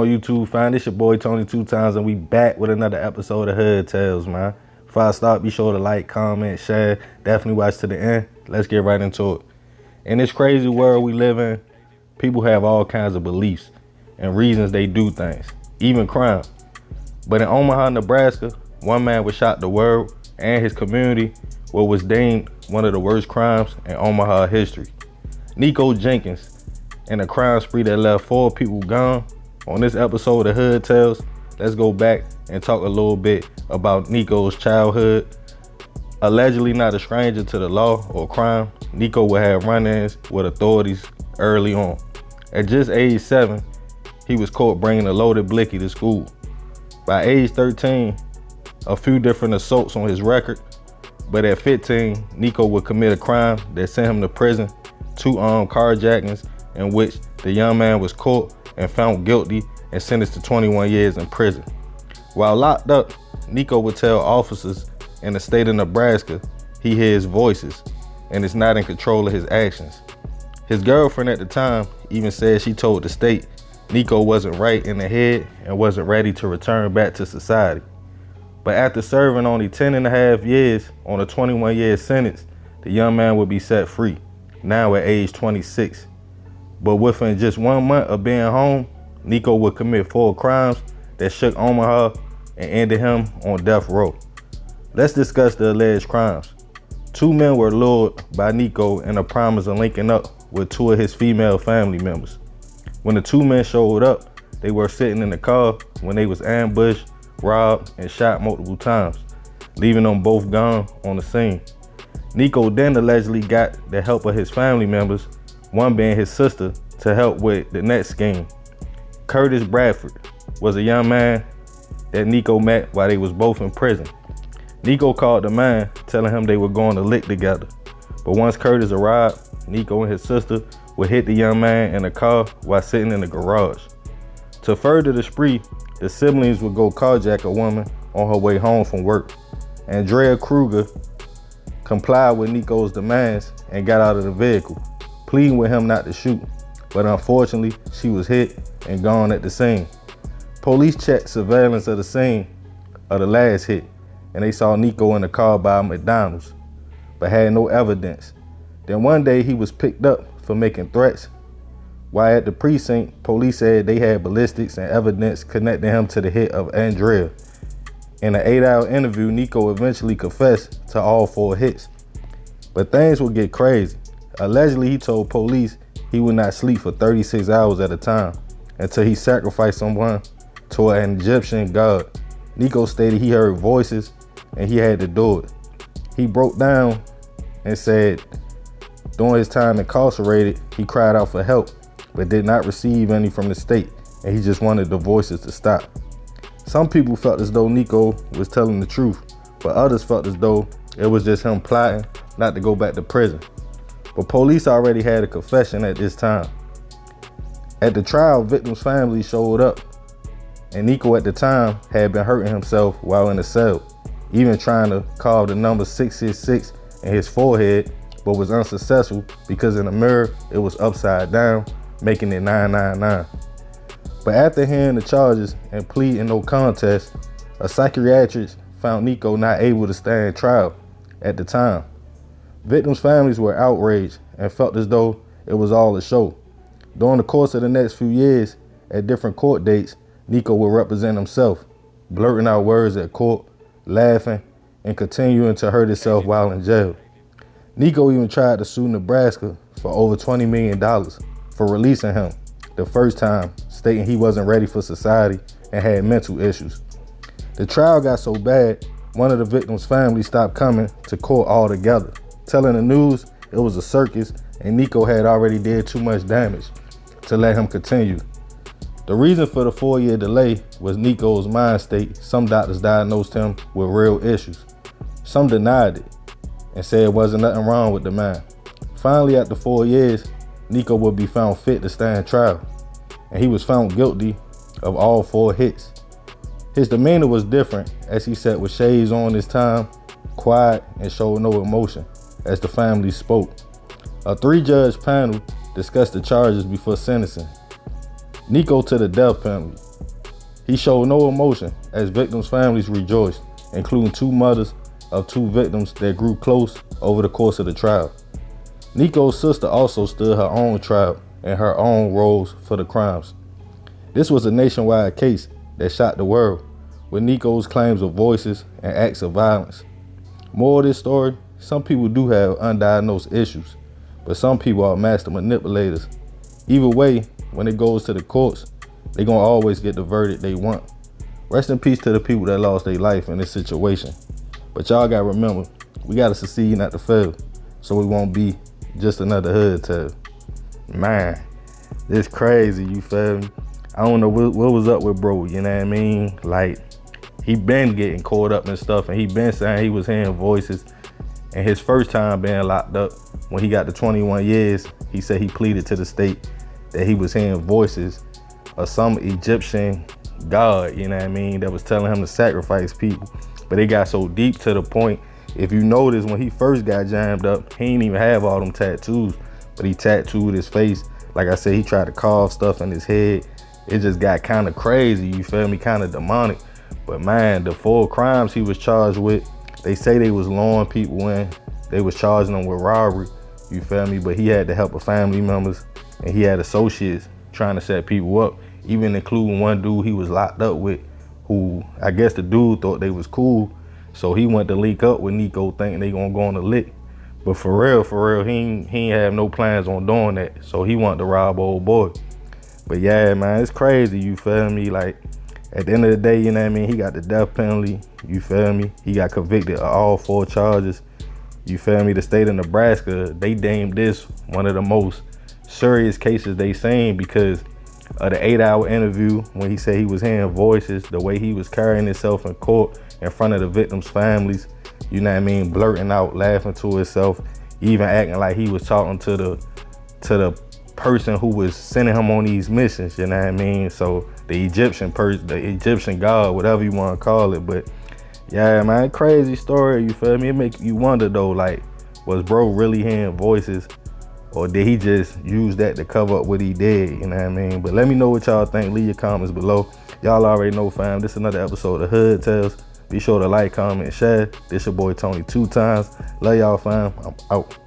YouTube fam? It's your boy Tony 2 Times, and we back with another episode of Hood Tales, man. Before I start, be sure to like, comment, share. Definitely watch to the end. Let's get right into it. In this crazy world we live in, people have all kinds of beliefs and reasons they do things, even crime. But in Omaha, Nebraska, one man was shot the world and his community what was deemed one of the worst crimes in Omaha history. Nikko Jenkins, and a crime spree that left 4 people gone. On this episode of Hood Tales, let's go back and talk a little bit about Nikko's childhood. Allegedly not a stranger to the law or crime, Nikko would have run-ins with authorities early on. At just age 7, he was caught bringing a loaded blicky to school. By age 13, a few different assaults on his record, but at 15, Nikko would commit a crime that sent him to prison, 2 armed carjackings in which the young man was caught and found guilty and sentenced to 21 years in prison. While locked up, Nikko would tell officers in the state of Nebraska he hears voices and is not in control of his actions. His girlfriend at the time even said she told the state Nikko wasn't right in the head and wasn't ready to return back to society. But after serving only 10.5 years on a 21-year sentence, the young man would be set free, now at age 26. But within just 1 month of being home, Nikko would commit 4 crimes that shook Omaha and ended him on death row. Let's discuss the alleged crimes. 2 men were lured by Nikko in a promise of linking up with 2 of his female family members. When the 2 men showed up, they were sitting in the car when they was ambushed, robbed, and shot multiple times, leaving them both gone on the scene. Nikko then allegedly got the help of his family members, one being his sister, to help with the next scheme. Curtis Bradford was a young man that Nikko met while they was both in prison. Nikko called the man, telling him they were going to lick together. But once Curtis arrived, Nikko and his sister would hit the young man in the car while sitting in the garage. To further the spree, the siblings would go carjack a woman on her way home from work. Andrea Kruger complied with Nikko's demands and got out of the vehicle, pleading with him not to shoot, but unfortunately she was hit and gone at the scene. Police checked surveillance of the scene of the last hit, and they saw Nikko in the car by a McDonald's, but had no evidence. Then one day he was picked up for making threats. While at the precinct, police said they had ballistics and evidence connecting him to the hit of Andrea. In an 8-hour interview, Nikko eventually confessed to all 4 hits. But things would get crazy. Allegedly, he told police he would not sleep for 36 hours at a time until he sacrificed someone to an Egyptian god. Nikko stated he heard voices and he had to do it. He broke down and said during his time incarcerated, he cried out for help, but did not receive any from the state, and he just wanted the voices to stop. Some people felt as though Nikko was telling the truth, but others felt as though it was just him plotting not to go back to prison. But police already had a confession at this time. At the trial, victim's family showed up, and Nikko at the time had been hurting himself while in a cell, even trying to carve the number 666 in his forehead, but was unsuccessful because in the mirror it was upside down, making it 999. But after hearing the charges and pleading no contest, a psychiatrist found Nikko not able to stand trial at the time. Victims' families were outraged and felt as though it was all a show. During the course of the next few years, at different court dates, Nikko would represent himself, blurting out words at court, laughing, and continuing to hurt himself while in jail. Nikko even tried to sue Nebraska for over $20 million for releasing him the first time, stating he wasn't ready for society and had mental issues. The trial got so bad, one of the victims' family stopped coming to court altogether, telling the news it was a circus and Nikko had already did too much damage to let him continue. The reason for the 4-year delay was Nikko's mind state. Some doctors diagnosed him with real issues. Some denied it and said it wasn't nothing wrong with the man. Finally, after 4 years, Nikko would be found fit to stand trial, and he was found guilty of all 4 hits. His demeanor was different as he sat with shades on this time, quiet and showed no emotion as the family spoke. A 3-judge panel discussed the charges before sentencing. Nikko to the death penalty, He showed no emotion as victims' families rejoiced, including 2 mothers of 2 victims that grew close over the course of the trial. Nikko's sister also stood her own trial and her own roles for the crimes. This was a nationwide case that shocked the world, with Nikko's claims of voices and acts of violence. More of this story, some people do have undiagnosed issues, but some people are master manipulators. Either way, when it goes to the courts, they're gonna always get the verdict they want. Rest in peace to the people that lost their life in this situation. But y'all gotta remember, we gotta succeed, not to fail, so we won't be just another hood tale. Man, it's crazy, you feel me? I don't know what was up with bro, you know what I mean? Like, he been getting caught up and stuff, and he been saying he was hearing voices. And his first time being locked up, when he got to 21 years, he said he pleaded to the state that he was hearing voices of some Egyptian god, you know what I mean, that was telling him to sacrifice people. But it got so deep to the point, if you notice, when he first got jammed up, he didn't even have all them tattoos, but he tattooed his face. Like I said, he tried to carve stuff in his head. It just got kind of crazy, you feel me, kind of demonic. But man, the 4 crimes he was charged with, they say they was luring people in. They was charging them with robbery, you feel me? But he had the help of family members, and he had associates trying to set people up, even including one dude he was locked up with, who I guess the dude thought they was cool. So he went to link up with Nikko thinking they gonna go on a lick. But for real, he ain't have no plans on doing that. So he wanted to rob old boy. But yeah, man, it's crazy, you feel me? Like, at the end of the day, you know what I mean? He got the death penalty, you feel me? He got convicted of all 4 charges, you feel me? The state of Nebraska, they deemed this one of the most serious cases they seen because of the 8-hour interview when he said he was hearing voices, the way he was carrying himself in court in front of the victims' families, you know what I mean? Blurting out, laughing to himself, even acting like he was talking to the person who was sending him on these missions, you know what I mean? So the Egyptian god, whatever you want to call it. But yeah, man, crazy story, you feel me? It make you wonder though, like, was bro really hearing voices, or did he just use that to cover up what he did, you know what I mean? But let me know what y'all think. Leave your comments below. Y'all already know, fam, this is another episode of Hood Tales. Be sure to like, comment, share. This your boy Tony 2 times. Love y'all, fam. I'm out.